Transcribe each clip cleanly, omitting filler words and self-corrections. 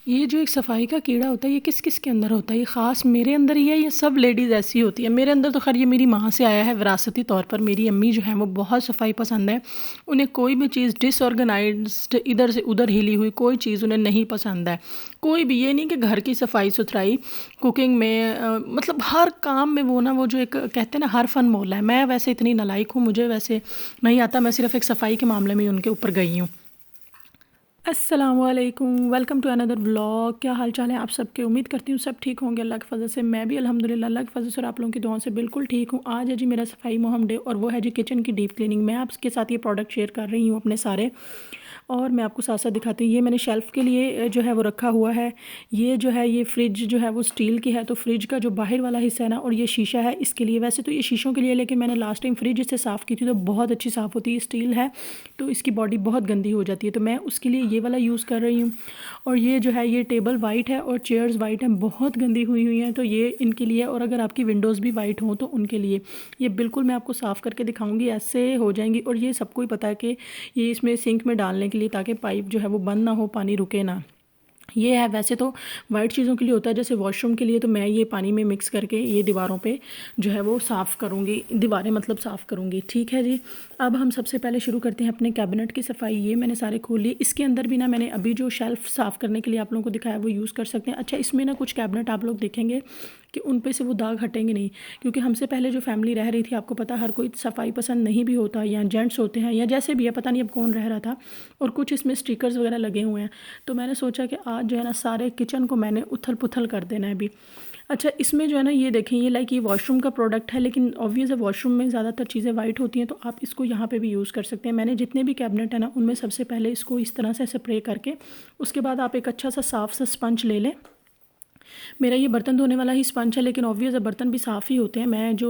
ये जो एक सफाई का कीड़ा होता है ये किस किस के अंदर होता है? ये ख़ास मेरे अंदर ही है या सब लेडीज़ ऐसी होती है? मेरे अंदर तो खैर ये मेरी माँ से आया है विरासती तौर पर। मेरी अम्मी जो हैं वो बहुत सफाई पसंद है। उन्हें कोई भी चीज़ डिसऑर्गेनाइज्ड इधर से उधर हिली हुई कोई चीज़ उन्हें नहीं पसंद है। कोई भी ये नहीं कि घर की सफाई सुथराई, कुकिंग में मतलब हर काम में वो ना वो जो एक कहते हैं ना हर फन मोला है। मैं वैसे इतनी नालायक हूँ, मुझे वैसे नहीं आता। मैं सिर्फ एक सफाई के मामले में ही उनके ऊपर गई हूँ। अस्सलामुअलैकुम, वेलकम टू अनदर व्लॉग। क्या हाल चाल है आप सबके? उम्मीद करती हूँ सब ठीक होंगे अल्लाह के फजल से। मैं भी अल्हम्दुलिल्लाह अल्लाह के फजल से और आप लोगों की दुआओं से बिल्कुल ठीक हूँ। आज है जी मेरा सफाई मोहम डे और वो है जी किचन की डीप क्लीनिंग। मैं आपके साथ ये प्रोडक्ट शेयर कर रही हूँ अपने सारे, और मैं आपको साथ साथ दिखाती हूँ। ये मैंने शेल्फ़ के लिए जो है वो रखा हुआ है। ये जो है ये फ्रिज जो है वो स्टील की है, तो फ्रिज का जो बाहर वाला हिस्सा है ना और ये शीशा है इसके लिए। वैसे तो ये शीशों के लिए, लेकिन मैंने लास्ट टाइम फ्रिज इससे साफ़ की थी तो बहुत अच्छी साफ़ होती है। स्टील है तो इसकी बॉडी बहुत गंदी हो जाती है, तो मैं उसके लिए ये वाला यूज़ कर रही हूँ। और ये जो है ये टेबल वाइट है और चेयर्स वाइट हैं, बहुत गंदी हुई हुई हैं, तो ये इनके लिए। और अगर आपकी विंडोज़ भी वाइट हों तो उनके लिए ये बिल्कुल मैं आपको साफ़ करके दिखाऊंगी, ऐसे हो जाएंगी। और ये सबको ही पता है कि ये इसमें सिंक में डालने के लिए, ताकि पाइप जो है वो बंद ना हो, पानी रुके ना। ये है वैसे तो वाइट चीज़ों के लिए होता है, जैसे वॉशरूम के लिए। तो मैं ये पानी में मिक्स करके ये दीवारों पे जो है वो साफ़ करूँगी, दीवारें मतलब साफ़ करूँगी। ठीक है जी। अब हम सबसे पहले शुरू करते हैं अपने कैबिनेट की सफाई। ये मैंने सारे खोल लिए। इसके अंदर भी ना मैंने अभी जो शेल्फ़ साफ़ करने के लिए आप लोगों को दिखाया वो यूज़ कर सकते हैं। अच्छा, इसमें ना कुछ कैबिनेट आप लोग देखेंगे कि उन पे से वो दाग हटेंगे नहीं, क्योंकि हमसे पहले जो फैमिली रह रही थी, आपको पता हर कोई सफाई पसंद नहीं भी होता, या जेंट्स होते हैं या जैसे भी है, पता नहीं अब कौन रह रहा था। और कुछ इसमें स्टिकर्स वगैरह लगे हुए हैं, तो मैंने सोचा कि आज जो है ना सारे किचन को मैंने उथल पुथल कर देना है अभी। अच्छा, इसमें जो है ना ये देखें, ये लाइक ये वॉशरूम का प्रोडक्ट है, लेकिन ऑब्वियस है वॉशरूम में ज़्यादातर चीज़ें वाइट होती हैं, तो आप इसको यहाँ पे भी यूज़ कर सकते हैं। मैंने जितने भी कैबिनेट है ना उनमें सबसे पहले इसको इस तरह से स्प्रे करके, उसके बाद आप एक अच्छा सा साफ़ सा स्पंज ले लें। मेरा ये बर्तन धोने वाला ही स्पंज है, लेकिन ऑब्वियस है बर्तन भी साफ़ ही होते हैं। मैं जो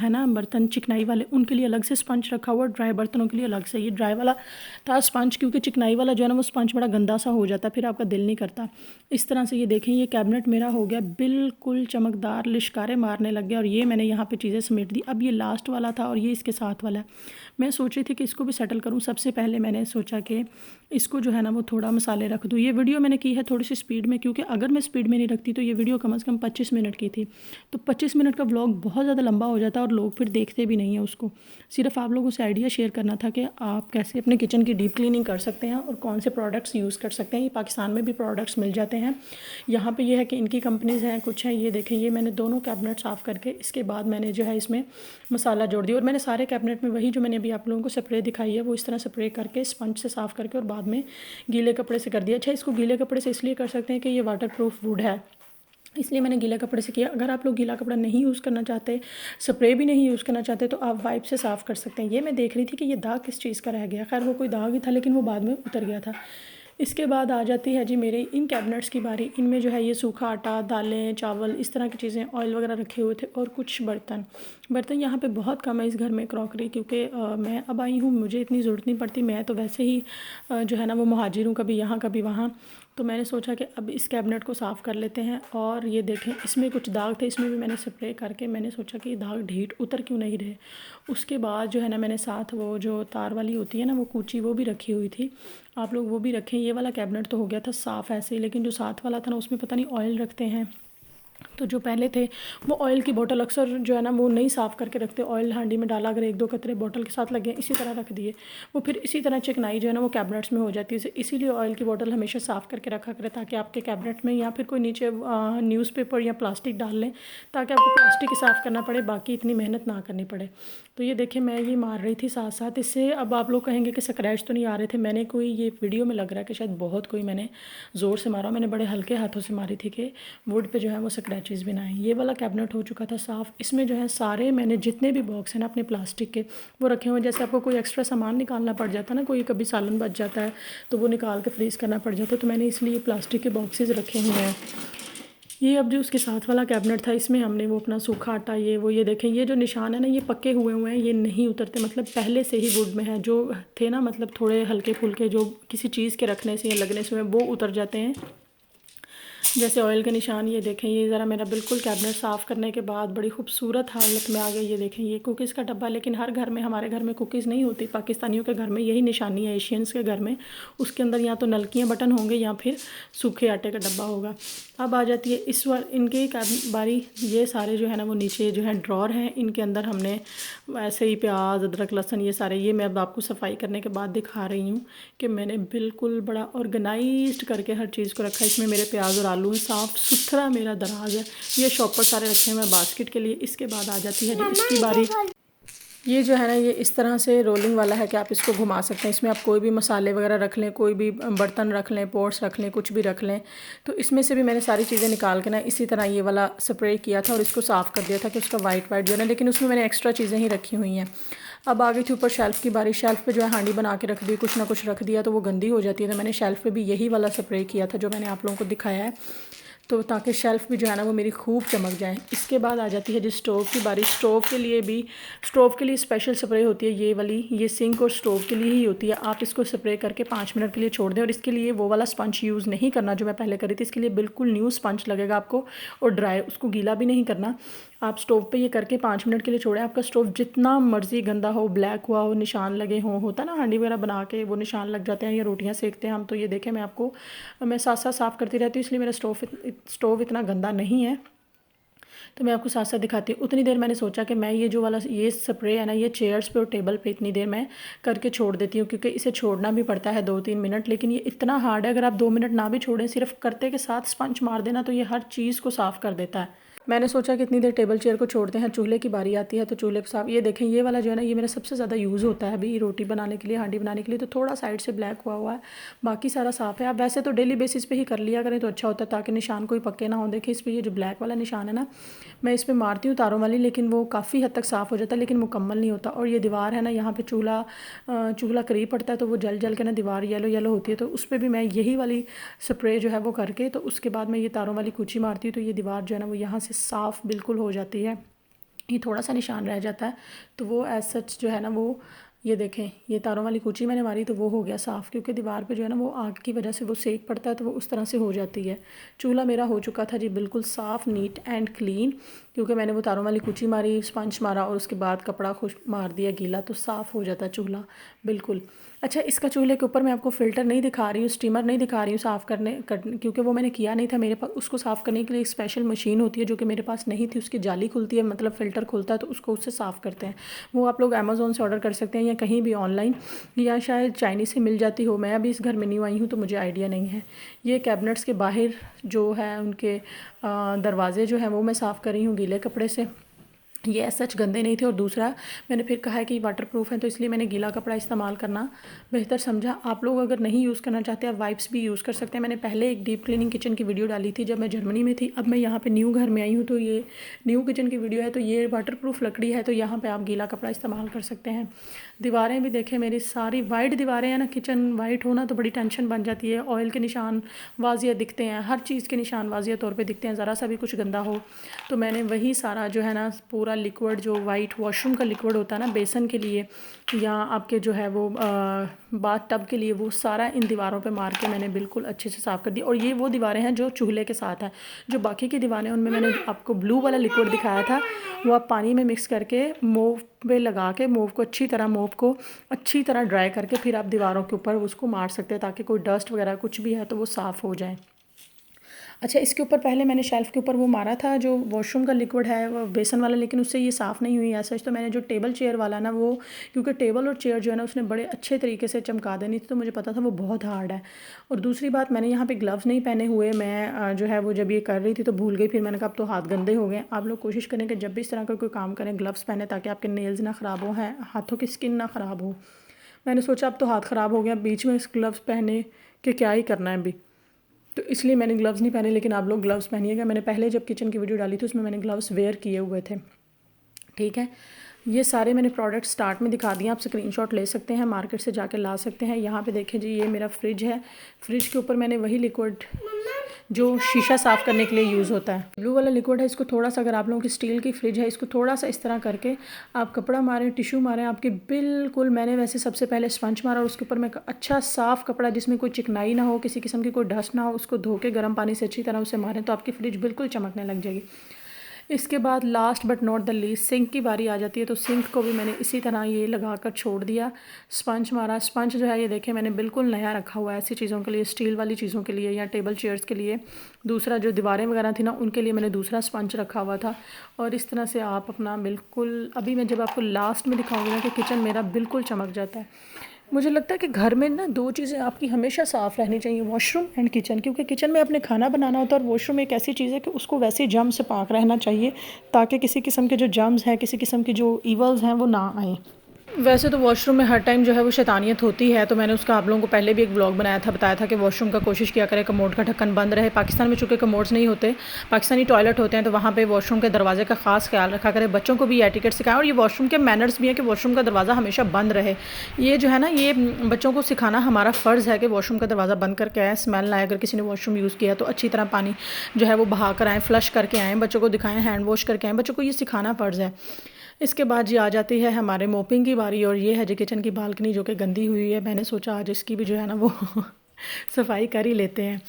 है ना बर्तन चिकनाई वाले उनके लिए अलग से स्पंज रखा हुआ, ड्राई बर्तनों के लिए अलग से। ये ड्राई वाला था स्पंज, क्योंकि चिकनाई वाला जो है ना वो स्पंज बड़ा गंदा सा हो जाता है, फिर आपका दिल नहीं करता। इस तरह से ये देखें, ये कैबिनेट मेरा हो गया बिल्कुल चमकदार, लिशकारे मारने लग गया। और ये मैंने यहाँ पर चीज़ें समेट दी। अब ये लास्ट वाला था और ये इसके साथ वाला है। मैं सोच रही थी कि इसको भी सेटल करूँ। सबसे पहले मैंने सोचा कि इसको जो है ना वो थोड़ा मसाले रख दूँ। ये वीडियो मैंने की है थोड़ी सी स्पीड में, क्योंकि अगर मैं स्पीड में नहीं रखती तो ये वीडियो कम से कम 25 मिनट की थी। तो 25 मिनट का व्लॉग बहुत ज़्यादा लंबा हो जाता है और लोग फिर देखते भी नहीं हैं उसको। सिर्फ आप लोगों से आइडिया शेयर करना था कि आप कैसे अपने किचन की डीप क्लीनिंग कर सकते हैं और कौन से प्रोडक्ट्स यूज़ कर सकते हैं। ये पाकिस्तान में भी प्रोडक्ट्स मिल जाते हैं। यहाँ पे ये है कि इनकी कंपनीज़ हैं कुछ हैं। ये देखें, ये मैंने दोनों कैबिनेट साफ़ करके इसके बाद मैंने जो है इसमें मसाला जोड़ दिया। और मैंने सारे कैबिनेट में वही जो मैंने अभी आप लोगों को स्प्रे दिखाई है वो इस तरह स्प्रे करके स्पंज से साफ़ करके और बाद में गीले कपड़े से कर दिया। अच्छा, इसको गीले कपड़े से इसलिए कर सकते हैं कि ये वाटर प्रूफ वुड है, इसलिए मैंने गीला कपड़े से किया। अगर आप लोग गीला कपड़ा नहीं यूज़ करना चाहते, स्प्रे भी नहीं यूज़ करना चाहते, तो आप वाइप से साफ़ कर सकते हैं। ये मैं देख रही थी कि ये दाग किस चीज़ का रह गया। खैर वो कोई दाग ही था, लेकिन वो बाद में उतर गया था। इसके बाद आ जाती है जी मेरे इन कैबिनेट्स की बारी। इनमें जो है ये सूखा आटा, दालें, चावल, इस तरह की चीज़ें, ऑयल वगैरह रखे हुए थे। और कुछ बर्तन बर्तन यहाँ पे बहुत कम है इस घर में, क्रॉकरी, क्योंकि मैं अब आई हूँ, मुझे इतनी ज़रूरत नहीं पड़ती। मैं तो वैसे ही जो है ना वो मुहाजिर हूँ, कभी यहाँ कभी वहाँ। तो मैंने सोचा कि अब इस कैबिनेट को साफ़ कर लेते हैं। और ये देखें, इसमें कुछ दाग थे, इसमें भी मैंने स्प्रे करके मैंने सोचा कि ये दाग ढीठ उतर क्यों नहीं रहे। उसके बाद जो है ना मैंने साथ वो जो तार वाली होती है ना वो कूची, वो भी रखी हुई थी। आप लोग वो भी रखें। ये वाला कैबिनेट तो हो गया था साफ़ ऐसे ही, लेकिन जो साथ वाला था ना उसमें पता नहीं ऑयल रखते हैं, तो जो पहले थे वो ऑयल की बोतल अक्सर जो है ना वो नहीं साफ़ करके रखते। ऑयल हांडी में डाला, अगर एक दो कतरे बोतल के साथ लगे इसी तरह रख दिए, वो फिर इसी तरह चिकनाई जो है ना वो कैबिनेट्स में हो जाती है। इसीलिए ऑयल की बोतल हमेशा साफ़ करके रखा करें, ताकि आपके कैबिनेट में या फिर कोई नीचे न्यूज़पेपर या प्लास्टिक डाल लें, ताकि आपको प्लास्टिक ही साफ़ करना पड़े, बाकी इतनी मेहनत ना करनी पड़े। तो ये देखिए, मैं ये मार रही थी साथ साथ इससे। अब आप लोग कहेंगे कि स्क्रैच तो नहीं आ रहे थे। मैंने कोई ये वीडियो में लग रहा है कि शायद बहुत कोई मैंने ज़ोर से मारा, मैंने बड़े हल्के हाथों से मारी थी कि वुड पे जो है वो स्क्रैचेस भी ना आए। ये वाला कैबिनेट हो चुका था साफ़। इसमें जो है सारे मैंने जितने भी बॉक्स हैं ना अपने प्लास्टिक के वो रखे हुए हैं। जैसे आपको कोई एक्स्ट्रा सामान निकालना पड़ जाता है ना, कोई कभी सालन बच जाता है तो वो निकाल के फ्रीज़ करना पड़ जाता है, तो मैंने इसलिए प्लास्टिक के बॉक्सेस रखे हुए हैं। ये अब जो उसके साथ वाला कैबिनेट था, इसमें हमने वो अपना सूखा आटा, ये वो, ये देखें, ये जो निशान है ना ये पक्के हुए हुए हैं, ये नहीं उतरते, मतलब पहले से ही वुड में है। जो थे ना मतलब थोड़े हल्के फुल्के जो किसी चीज़ के रखने से या लगने से वो उतर जाते हैं। जैसे ऑयल के निशान ये देखें, ये ज़रा मेरा बिल्कुल कैबिनेट साफ़ करने के बाद बड़ी खूबसूरत हालत में आ गई। ये देखें, ये कुकीज़ का डब्बा, लेकिन हर घर में, हमारे घर में कुकीज़ नहीं होती, पाकिस्तानियों के घर में यही निशानी है, एशियंस के घर में। उसके अंदर या तो नलकियाँ बटन होंगे या फिर सूखे आटे का डब्बा होगा। अब आ जाती है इस बार इनके बारी। ये सारे जो है ना वो नीचे जो है ड्रॉर हैं, इनके अंदर हमने ऐसे ही प्याज, अदरक, लहसुन, ये सारे, ये मैं अब आपको सफाई करने के बाद दिखा रही हूँ कि मैंने बिल्कुल बड़ा ऑर्गेनाइज्ड करके हर चीज़ को रखा है। इसमें मेरे प्याज और आलू हैं, साफ़ सुथरा मेरा दराज है। ये शॉपर सारे रखे हैं मैं बास्केट के लिए। इसके बाद आ जाती है जी इसकी बारी। ये जो है ना, ये इस तरह से रोलिंग वाला है कि आप इसको घुमा सकते हैं। इसमें आप कोई भी मसाले वगैरह रख लें, कोई भी बर्तन रख लें, पॉट्स रख लें, कुछ भी रख लें। तो इसमें से भी मैंने सारी चीज़ें निकाल के ना इसी तरह ये वाला स्प्रे किया था और इसको साफ़ कर दिया था कि उसका वाइट जो है ना, लेकिन उसमें मैंने एक्स्ट्रा चीज़ें ही रखी हुई हैं। अब आ गई थी ऊपर शेल्फ़ की बारी। शेल्फ़ पे जो है हांडी बना के रख दी, कुछ ना कुछ रख दिया तो वो गंदी हो जाती है। तो मैंने शेल्फ़ पे भी यही वाला स्प्रे किया था जो मैंने आप लोगों को दिखाया है, तो ताकि शेल्फ़ भी जो है ना वो मेरी खूब चमक जाए। इसके बाद आ जाती है जी स्टोव की बारी। स्टोव के लिए भी, स्टोव के लिए स्पेशल स्प्रे होती है ये वाली, ये सिंक और स्टोव के लिए ही होती है। आप इसको स्प्रे करके 5 मिनट के लिए छोड़ दें, और इसके लिए वो वाला स्पंज यूज़ नहीं करना जो मैं पहले करी थी। इसके लिए बिल्कुल न्यू स्पंज लगेगा आपको, और ड्राई, उसको गीला भी नहीं करना। आप स्टोव पे ये करके 5 मिनट के लिए छोड़ें। आपका स्टोव जितना मर्ज़ी गंदा हो, ब्लैक हुआ हो, निशान लगे हों, होता ना हांडी वगैरह बना के वो निशान लग जाते हैं, या रोटियां सेकते हैं हम, तो ये देखें मैं आपको, मैं साथ साथ साफ़ करती रहती हूँ, इसलिए मेरा स्टोव इतना गंदा नहीं है। तो मैं आपको साथ साथ दिखाती हूँ। उतनी देर मैंने सोचा कि मैं ये जो वाला ये स्प्रे है ना, ये चेयर्स पे और टेबल पे इतनी देर मैं करके छोड़ देती हूँ, क्योंकि इसे छोड़ना भी पड़ता है 2-3 मिनट। लेकिन ये इतना हार्ड है, अगर आप 2 मिनट ना भी छोड़ें, सिर्फ करते के साथ स्पंज मार देना, तो ये हर चीज़ को साफ़ कर देता है। मैंने सोचा कि इतनी देर टेबल चेयर को छोड़ते हैं, चूल्हे की बारी आती है तो चूल्हे को साफ। ये देखें, ये वाला जो है ना, ये मेरा सबसे ज़्यादा यूज़ होता है अभी रोटी बनाने के लिए, हांडी बनाने के लिए। तो थोड़ा साइड से ब्लैक हुआ है, बाकी सारा साफ़ है। आप वैसे तो डेली बेसिस पे ही कर लिया करें तो अच्छा होता है, ताकि निशान कोई पक्के ना हो। देखिए इस पर ये जो ब्लैक वाला निशान है ना, मैं इस पर मारती हूँ तारों वाली, लेकिन वो काफ़ी हद तक साफ़ हो जाता है, लेकिन मुकम्मल नहीं होता। और ये दीवार है ना, यहाँ पर चूल्हा करीब पड़ता है, तो वो जल के ना दीवार येलो येलो होती है। तो उस पर भी मैं यही वाली स्प्रे जो है वो करके, तो उसके बाद मैं ये तारों वाली कूची मारती हूँ, तो ये दीवार जो है ना वो यहाँ से साफ़ बिल्कुल हो जाती है। ये थोड़ा सा निशान रह जाता है, तो वो एज सच जो है ना वो, ये देखें, ये तारों वाली कूची मैंने मारी तो वो हो गया साफ़, क्योंकि दीवार पे जो है ना वो आग की वजह से वो सेक पड़ता है, तो वो उस तरह से हो जाती है। चूल्हा मेरा हो चुका था जी बिल्कुल साफ़, नीट एंड क्लीन, क्योंकि मैंने वो तारों वाली कूची मारी, स्पंज मारा और उसके बाद कपड़ा खुश मार दिया गीला, तो साफ़ हो जाता है चूल्हा बिल्कुल। अच्छा, इसका चूल्हे के ऊपर मैं आपको फ़िल्टर नहीं दिखा रही हूँ, स्टीमर नहीं दिखा रही हूँ साफ़ करने, क्योंकि वो मैंने किया नहीं था मेरे पास। उसको साफ़ करने के लिए एक स्पेशल मशीन होती है जो कि मेरे पास नहीं थी, उसकी जाली खुलती है, मतलब फ़िल्टर खुलता है, तो उसको उससे साफ़ करते हैं। वो आप लोग अमेज़ोन से ऑर्डर कर सकते हैं या कहीं भी ऑनलाइन, या शायद चाइनीज़ से मिल जाती हो। मैं अभी इस घर में न्यू आई हूँ तो मुझे आइडिया नहीं है। ये कैबिनेट्स के बाहर जो है उनके दरवाज़े जो हैं वो मैं साफ़ कर रही हूँ गीले कपड़े से। ये सच गंदे नहीं थे, और दूसरा मैंने फिर कहा है कि वाटर प्रूफ है, तो इसलिए मैंने गीला कपड़ा इस्तेमाल करना बेहतर समझा। आप लोग अगर नहीं यूज़ करना चाहते, आप वाइप्स भी यूज़ कर सकते हैं। मैंने पहले एक डीप क्लीनिंग किचन की वीडियो डाली थी जब मैं जर्मनी में थी। अब मैं यहाँ पे न्यू घर में आई हूँ, तो ये न्यू किचन की वीडियो है, तो ये वाटर प्रूफ लकड़ी है, तो यहाँ पर आप गीला कपड़ा इस्तेमाल कर सकते हैं। दीवारें भी देखें, मेरी सारी वाइट दीवारें हैं ना, किचन वाइट होना तो बड़ी टेंशन बन जाती है। ऑयल के निशान वाजिया दिखते हैं, हर चीज़ के निशान वाजिया तौर पे दिखते हैं, ज़रा सा भी कुछ गंदा हो तो मैंने वही सारा जो है ना पूरा लिक्विड, जो वाइट वॉशरूम का लिक्विड होता है ना बेसन के लिए, या आपके जो है वो बाथ टब के लिए, वो सारा इन दीवारों पे मार के मैंने बिल्कुल अच्छे से साफ़ कर दी। और ये वो दीवारें हैं जो चूल्हे के साथ हैं। जो बाकी की दीवारें उनमें मैंने आपको ब्लू वाला लिक्विड दिखाया था, वो आप पानी में मिक्स करके मोव पे लगा के, मोव को अच्छी तरह ड्राई करके फिर आप दीवारों के ऊपर उसको मार सकते हैं, ताकि कोई डस्ट वगैरह कुछ भी है तो वो साफ़ हो जाए। अच्छा, इसके ऊपर पहले मैंने शेल्फ़ के ऊपर वो मारा था जो वॉशरूम का लिक्विड है, वो बेसन वाला, लेकिन उससे ये साफ़ नहीं हुई ऐसा। तो मैंने जो टेबल चेयर वाला ना, वो क्योंकि टेबल और चेयर जो है ना उसने बड़े अच्छे तरीके से चमका देनी थी, तो मुझे पता था वो बहुत हार्ड है। और दूसरी बात, मैंने यहाँ पे ग्लव्स नहीं पहने हुए, मैं जो है वो जब ये कर रही थी तो भूल गई, फिर मैंने कहा अब तो हाथ गंदे हो गए। आप लोग कोशिश करें कि जब भी इस तरह का कोई काम करें ग्लव्स पहने, ताकि आपके नेल्स ना ख़राब हो, हैं हाथों की स्किन ना ख़राब हो। मैंने सोचा अब तो हाथ ख़राब हो गया, बीच में इस ग्लव्स पहने कि क्या ही करना है अभी, तो इसलिए मैंने ग्लव्स नहीं पहने। लेकिन आप लोग ग्लव्स पहनिएगा। मैंने पहले जब किचन की वीडियो डाली थी उसमें मैंने ग्लव्स वेयर किए हुए थे। ठीक है, ये सारे मैंने प्रोडक्ट स्टार्ट में दिखा दिए, आप स्क्रीनशॉट ले सकते हैं, मार्केट से जाकर ला सकते हैं। यहाँ पे देखें जी, ये मेरा फ्रिज है। फ्रिज के ऊपर मैंने वही लिक्विड जो शीशा साफ़ करने के लिए यूज़ होता है। ब्लू वाला लिक्विड है, इसको थोड़ा सा, अगर आप लोगों की स्टील की फ्रिज है, इसको थोड़ा सा इस तरह करके आप कपड़ा मारें, टिश्यू मारें आपके बिल्कुल। मैंने वैसे सबसे पहले स्पंज मारा और उसके ऊपर मैं अच्छा साफ़ कपड़ा जिसमें कोई चिकनाई ना हो, किसी किस्म की कोई डस्ट ना हो, उसको धो के गर्म पानी से अच्छी तरह उसे मारें तो आपकी फ्रिज बिल्कुल चमकने लग जाएगी। इसके बाद last but not the least sink की बारी आ जाती है। तो सिंक को भी मैंने इसी तरह ये लगा कर छोड़ दिया, स्पंज मारा। स्पंज जो है ये देखें मैंने बिल्कुल नया रखा हुआ है ऐसी चीज़ों के लिए, स्टील वाली चीज़ों के लिए या टेबल चेयर्स के लिए। दूसरा जो दीवारें वगैरह थी ना उनके लिए मैंने दूसरा स्पंज रखा हुआ था। और इस तरह से आप अपना बिल्कुल, अभी मैं जब आपको लास्ट में दिखाऊंगी ना कि किचन मेरा बिल्कुल चमक जाता है। मुझे लगता है कि घर में ना दो चीज़ें आपकी हमेशा साफ़ रहनी चाहिए, वॉशरूम एंड किचन। क्योंकि किचन में आपने खाना बनाना होता है और वॉशरूम एक ऐसी चीज़ है कि उसको वैसे ही जर्म से पाक रहना चाहिए ताकि किसी किस्म के जो जर्म्स हैं, किसी किस्म की जो ईवल्स हैं वो ना आएँ। वैसे तो वॉशरूम में हर टाइम जो है वो शैतानियत होती है, तो मैंने उसका आप लोगों को पहले भी एक ब्लॉग बनाया था, बताया था कि वॉशरूम का कोशिश किया करें कमोड का ढक्कन बंद रहे। पाकिस्तान में चूँकि कमोड्स नहीं होते, पाकिस्तानी टॉयलेट होते हैं, तो वहाँ पे वॉशरूम के दरवाजे का खास ख्याल रखा करें। बच्चों को भी एटिकेट सिखाएं और ये वॉशरूम के मैनर्स भी हैं कि वॉशरूम का दरवाज़ा हमेशा बंद रहे। ये जो है ना, ये बच्चों को सिखाना हमारा फ़र्ज़ है कि वॉशरूम का दरवाज़ा बंद करके आएँ, स्मेल ना आए। अगर किसी ने वॉशरूम यूज़ किया तो अच्छी तरह पानी जो है वो बहा कर आएँ, फ्लश करके आएँ, बच्चों को दिखाएँ, हैंड वॉश करके आएँ। बच्चों को ये सिखाना फ़र्ज़ है। इसके बाद जी आ जाती है हमारे मोपिंग की बारी, और ये है जी किचन की बालकनी जो कि गंदी हुई है। मैंने सोचा आज इसकी भी जो है ना वो सफाई कर ही लेते हैं।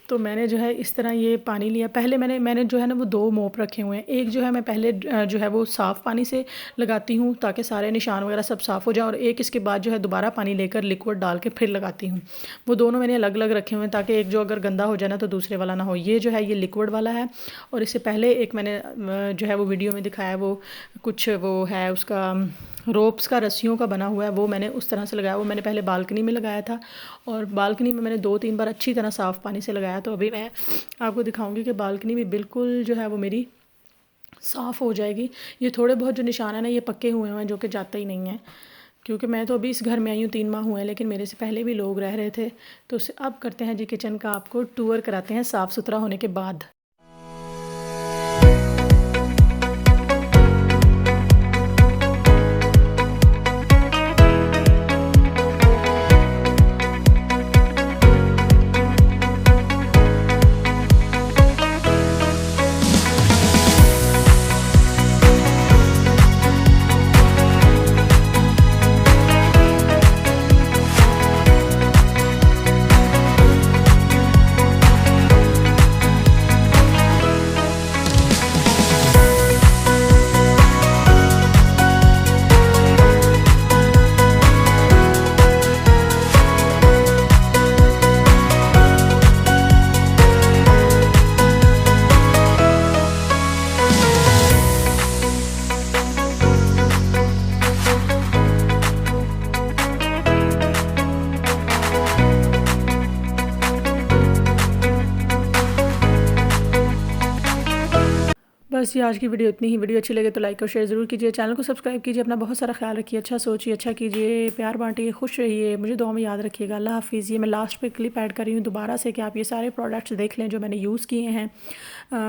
तो मैंने जो है इस तरह ये पानी लिया। पहले मैंने जो है ना वो 2 मोप रखे हुए हैं। एक जो है मैं पहले जो है वो साफ़ पानी से लगाती हूँ ताकि सारे निशान वगैरह सब साफ़ हो जाए, और एक इसके बाद जो है दोबारा पानी लेकर लिक्विड डाल के फिर लगाती हूँ। वो दोनों मैंने अलग अलग रखे हुए हैं ताकि एक जो अगर गंदा हो जाए ना तो दूसरे वाला ना हो। ये जो है ये लिक्विड वाला है, और इससे पहले एक मैंने जो है वो वीडियो में दिखाया, वो कुछ वो है उसका रोप्स का, रस्सियों का बना हुआ है, वो मैंने उस तरह से लगाया। वो मैंने पहले बालकनी में लगाया था, और बालकनी में मैंने 2-3 बार अच्छी तरह साफ़ पानी से लगाया। तो अभी मैं आपको दिखाऊंगी कि बालकनी भी बिल्कुल जो है वो मेरी साफ़ हो जाएगी। ये थोड़े बहुत जो निशान है ना ये पक्के हुए हैं जो कि जाते ही नहीं हैं, क्योंकि मैं तो अभी इस घर में आई हूँ 3 माह हुए हैं, लेकिन मेरे से पहले भी लोग रह रहे थे। तो अब करते हैं जी किचन का आपको टूर कराते हैं साफ़ सुथरा होने के बाद। बस ये आज की वीडियो इतनी ही। वीडियो अच्छी लगे तो लाइक और शेयर ज़रूर कीजिए, चैनल को सब्सक्राइब कीजिए, अपना बहुत सारा ख्याल रखिए, अच्छा सोचिए, अच्छा कीजिए, प्यार बांटिए, खुश रहिए, मुझे दुआ में याद रखिएगा। अल्लाह हाफिज़। ये मैं लास्ट पे क्लिप ऐड कर रही हूँ दोबारा से कि आप ये सारे प्रोडक्ट्स देख लें जो मैंने यूज़ किए हैं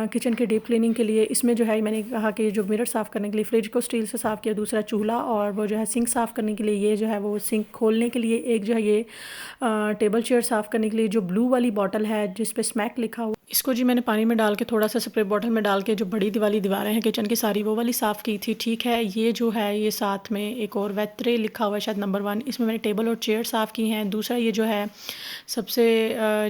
किचन के डीप क्लीनिंग के लिए। इसमें जो है मैंने कहा कि जो मिरर साफ़ करने के लिए फ्रिज को स्टील से साफ़ किया, दूसरा चूल्हा, और वो जो है सिंक साफ़ करने के लिए ये जो है वो सिंक खोलने के लिए, एक जो है ये टेबल चेयर साफ़ करने के लिए जो ब्लू वाली बॉटल है जिस पे स्मैक लिखा हुआ, इसको जी मैंने पानी में डाल के थोड़ा सा स्प्रे बॉटल में डाल के जो बड़ी वाली दीवारें हैं किचन की सारी वो वाली साफ़ की थी। ठीक है, ये जो है ये साथ में एक और वेत्रे लिखा हुआ है शायद नंबर 1, इसमें मैंने टेबल और चेयर साफ़ की हैं। दूसरा ये जो है सबसे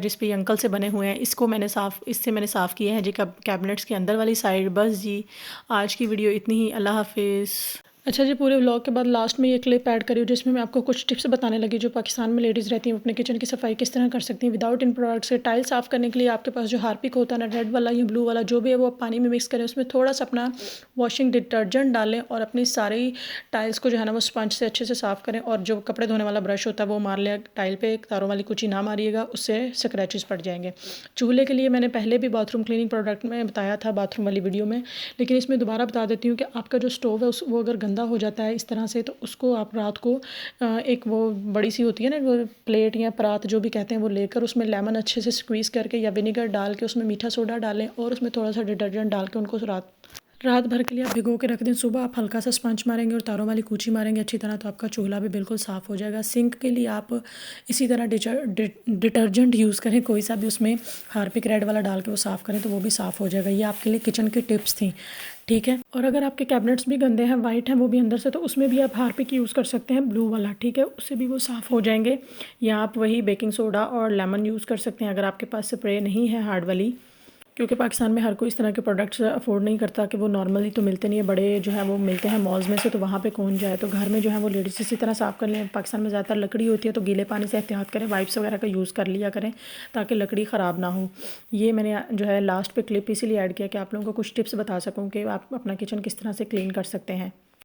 जिस पे अंकल से बने हुए हैं, इसको मैंने इससे मैंने साफ़ किए हैं जी कैबिनेट्स के अंदर वाली साइड। बस जी आज की वीडियो इतनी ही। अल्लाह हाफिज़। अच्छा जी, पूरे व्लॉग के बाद लास्ट में ये क्लिप ऐड करी हूँ जिसमें मैं आपको कुछ टिप्स बताने लगी जो पाकिस्तान में लेडीज़ रहती हैं, अपने किचन की सफाई किस तरह कर सकती हैं विदाउट इन प्रोडक्ट्स से। टाइल साफ़ करने के लिए आपके पास जो हार्पिक होता है ना, रेड वाला या ब्लू वाला जो भी है, वो आप पानी में मिक्स करें, उसमें थोड़ा सा अपना वॉशिंग डिटर्जेंट डालें और अपनी सारी टाइल्स को जो है ना वो स्पंज से अच्छे से साफ़ करें, और जो कपड़े धोने वाला ब्रश होता है वो मार लिया टाइल पर, तारों वाली कुची ना मारिएगा, उससे स्क्रैचेस पड़ जाएंगे। चूल्हे के लिए मैंने पहले भी बाथरूम क्लीनिंग प्रोडक्ट में बताया था बाथरूम वाली वीडियो में, लेकिन इसमें दोबारा बता देती हूँ कि आपका जो स्टोव है वो अगर गंदा हो जाता है इस तरह से, तो उसको आप रात को एक वो बड़ी सी होती है ना वो प्लेट या परात जो भी कहते हैं, वो लेकर उसमें लेमन अच्छे से स्क्वीज़ करके या विनेगर डाल के उसमें मीठा सोडा डालें और उसमें थोड़ा सा डिटर्जेंट डाल के उनको रात रात भर के लिए आप भिगो के रख दें, सुबह आप हल्का सा स्पंज मारेंगे और तारों वाली कूची मारेंगे अच्छी तरह, तो आपका चूल्हा भी बिल्कुल साफ़ हो जाएगा। सिंक के लिए आप इसी तरह डिटर्जेंट यूज़ करें कोई सा भी, उसमें हार्पिक रेड वाला डाल के वो साफ़ करें तो वो भी साफ़ हो जाएगा। ये आपके लिए किचन की टिप्स थी, ठीक है। और अगर आपके कैबिनेट्स भी गंदे हैं, वाइट हैं वो भी अंदर से, तो उसमें भी आप हार्पिक यूज़ कर सकते हैं, ब्लू वाला, ठीक है, उससे भी वो साफ़ हो जाएंगे। या आप वही बेकिंग सोडा और लेमन यूज़ कर सकते हैं अगर आपके पास स्प्रे नहीं है हार्ड वाली, क्योंकि पाकिस्तान में हर कोई इस तरह के प्रोडक्ट्स अफोर्ड नहीं करता कि वो नॉर्मली तो मिलते नहीं है, बड़े जो है वो मिलते हैं मॉल्स में से, तो वहाँ पे कौन जाए। तो घर में जो है वो लेडीज़ इसी तरह साफ़ कर लें। पाकिस्तान में ज़्यादातर लकड़ी होती है तो गीले पानी से एहतियात करें, वाइप्स वगैरह का यूज़ कर लिया करें ताकि लकड़ी ख़राब ना हो। ये मैंने जो है लास्ट पे क्लिप इसीलिए ऐड किया कि आप लोगों को कुछ टिप्स बता सकूँ कि आप अपना किचन किस तरह से क्लीन कर सकते हैं।